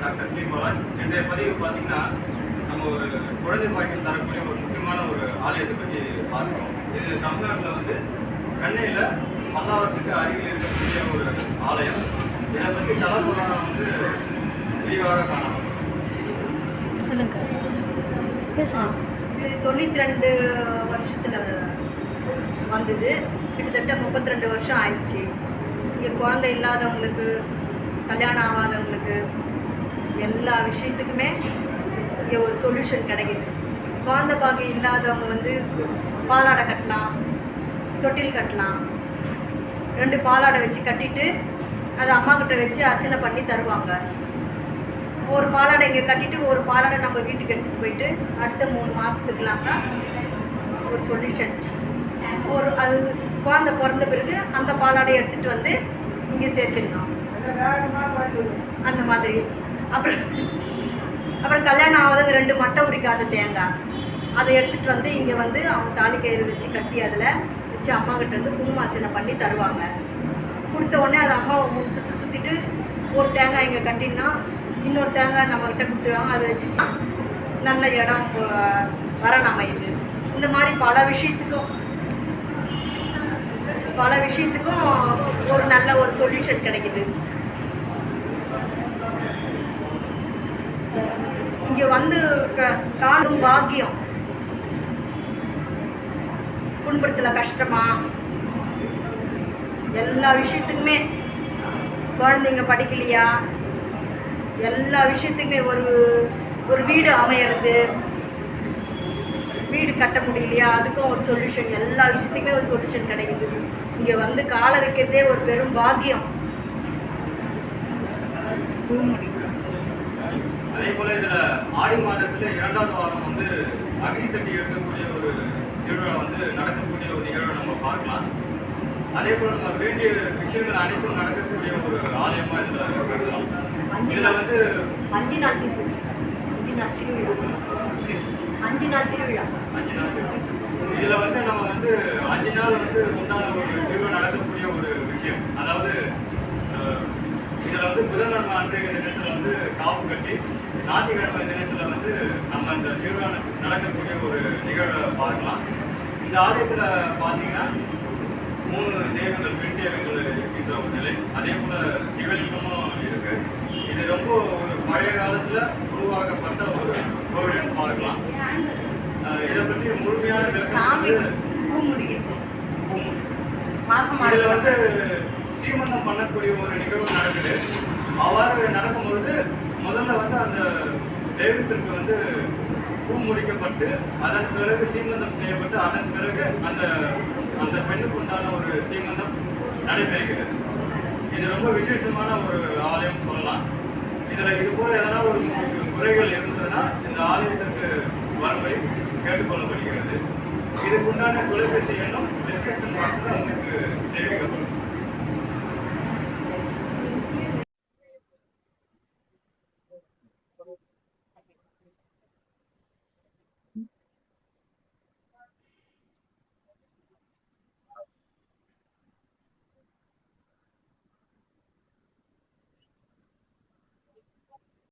Doctor ஸ்ரீபாலாஜ். இன்றைய பதிவு பார்த்தீங்கன்னா நம்ம ஒரு குழந்தை பாக்கியம் தரக்கூடிய ஒரு முக்கியமான ஒரு ஆலயத்தை பற்றி பார்க்கிறோம். இது தமிழ்நாட்டில் வந்து சென்னையில் பல்லாவரத்துக்கு அருகில் இருக்கக்கூடிய ஒரு ஆலயம். இதை பற்றி தலபுராணம் வந்து விரிவாக காணலாம். சொல்லுங்க. இது 92 வருஷத்தில் வந்தது. கிட்டத்தட்ட 32 வருஷம் ஆயிடுச்சு. இங்கே குழந்தை இல்லாதவங்களுக்கு, கல்யாணம் ஆகாதவங்களுக்கு எல்லா விஷயத்துக்குமே இங்கே ஒரு சொல்யூஷன் கிடைக்கிது. குழந்தை பாக்கியம் இல்லாதவங்க வந்து பாலாடை கட்டலாம், தொட்டில் கட்டலாம். 2 பாலாடை வச்சு கட்டிட்டு அதை அம்மாக்கிட்ட வச்சு அர்ச்சனை பண்ணி தருவாங்க. ஒரு பாலாடை இங்கே கட்டிட்டு ஒரு பாலாடை நம்ம வீட்டுக்கு எடுத்துகிட்டு போயிட்டு அடுத்த 3 மாதத்துக்குலாம் தான் ஒரு சொல்யூஷன். அது குழந்தை பிறந்த பிறகு அந்த பாலாடையை எடுத்துகிட்டு வந்து இங்கே சேர்த்துடணும். அந்த மாதிரி அப்புறம் கல்யாணம் ஆகாதவங்க 2 மட்டை உரிக்காத தேங்காய் அதை எடுத்துகிட்டு வந்து இங்கே வந்து அவங்க தாலி கயிறு வச்சு கட்டி அதில் வச்சு அம்மாக்கிட்ட இருந்து குங்குமார்ச்சனை பண்ணி தருவாங்க. கொடுத்த உடனே அதை அம்மாவை சுற்றிட்டு ஒரு தேங்காய் இங்கே கட்டினா இன்னொரு தேங்காய் நம்மக்கிட்ட கொடுத்துருவாங்க. அதை வச்சுன்னா நல்ல இடம் வரணும் அமையுது. இந்த மாதிரி பல விஷயத்துக்கும் ஒரு நல்ல ஒரு சொல்யூஷன் கிடைக்குது. இங்கே வந்து காணும் பாக்கியம், குடும்பத்தில் கஷ்டமா, எல்லா விஷயத்துக்குமே, குழந்தைங்க படிக்கலையா, எல்லா விஷயத்துக்குமே ஒரு வீடு அமையிறது, வீடு கட்ட முடியலையா, அதுக்கும் ஒரு சொல்யூஷன், எல்லா விஷயத்துக்குமே ஒரு சொல்யூஷன் கிடைக்குது. இங்கே வந்து காலை வைக்கிறதே ஒரு பெரும் பாக்கியம். அதே போல இதில் ஆடி மாதத்தில் 2வது வாரம் வந்து அக்னி சட்டி எடுக்கக்கூடிய ஒரு திருவிழா வந்து நடக்கக்கூடிய ஒரு நிகழ்வை நம்ம பார்க்கலாம். அதே போல் நம்ம வேண்டிய விஷயங்கள் அனைத்தும் நடக்கக்கூடிய ஒரு ஆலயமாக இதில் கருதலாம். இதில் வந்து 5 நாள் திருவிழா. இதில் வந்து நம்ம வந்து 5 நாள் வந்து உண்டான ஒரு திருவிழா நடக்கக்கூடிய ஒரு விஷயம். அதாவது இதில் வந்து புதன்கிழமை அன்றைய தினத்தில் வந்து காப்பு கட்டி, ஞாயிற்றுக்கிழமை தினத்தில் வந்து நம்ம இந்த திருவிழா நடக்கக்கூடிய ஒரு நிகழ்வை பார்க்கலாம். இந்த ஆலயத்தில் பார்த்தீங்கன்னா 3 தெய்வங்கள், பெண் தெய்வங்கள் இருக்கின்ற ஒரு நிலை. அதே போல் சிவலிங்கமும் இருக்கு. இது ரொம்ப ஒரு பழைய காலத்தில் உருவாக்கப்பட்ட ஒரு கோவில்னு பார்க்கலாம். இதை பற்றி முழுமையான இதில் வந்து சீமந்தம் பண்ணக்கூடிய ஒரு நிகழ்வு நடக்குது. அவ்வாறு நடக்கும்பொழுது முதல்ல வந்து அந்த தெய்வத்திற்கு வந்து பூ முடிக்கப்பட்டு அதன் பிறகு சீமந்தம் செய்யப்பட்டு அதன் பிறகு அந்த பெண்ணுக்கு உண்டான ஒரு சீமந்தம் நடைபெறுகிறது. இது ரொம்ப விசேஷமான ஒரு ஆலயம் சொல்லலாம். இதில் இது போல எதனா ஒரு குறைகள் இருந்ததுன்னா இந்த ஆலயத்திற்கு வரும்படி கேட்டுக்கொள்ளப்படுகிறது. இதுக்குண்டான தொலைபேசி எண்ணும் டிஸ்கிரிப்ஷன் பாக்ஸில் உங்களுக்கு தெரிவிக்கப்படும்.